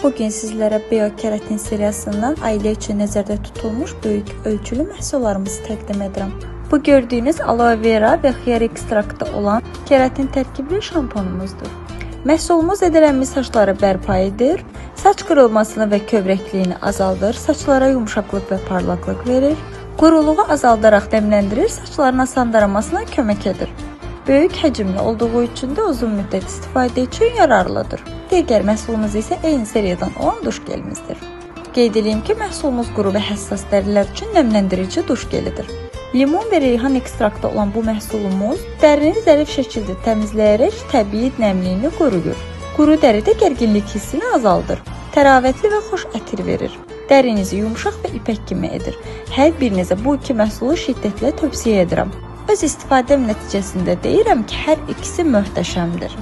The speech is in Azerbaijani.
Bugün sizlərə biokeratin seriyasından ailə üçün nəzərdə tutulmuş böyük ölçülü məhsullarımızı təqdim edirəm. Bu gördüyünüz aloe vera və xiyar ekstraktı olan keratin tərkibli şampunumuzdur. Məhsulumuz zədələnmiş saçları bərpa edir, saç qırılmasını və kövrəkliyini azaldır, saçlara yumşaqlıq və parlaqlıq verir, quruluğu azaldaraq nəmləndirir, saçların asan daramasına kömək edir. Böyük həcmli olduğu üçün də uzun müddət istifadə üçün yararlıdır. Digər məhsulumuz isə eyni seriyadan olan duş gelimizdir. Qeyd edeyim ki, məhsulumuz quru və həssas dərilər üçün nəmləndirici duş gelidir. Limon və reyhan ekstraktı olan bu məhsulumuz dərini zərif şəkildə təmizləyərək təbii nəmliyini qoruyur. Quru dəridə gərginlik hissini azaldır. Təravətli və xoş ətir verir. Dərinizi yumşaq və ipək kimi edir. Hər birinizə bu iki məhsulu şiddətlə tövsiyə edirəm. Öz istifadəm nəticəsində deyirəm ki, hər ikisi möhtəşəmdir.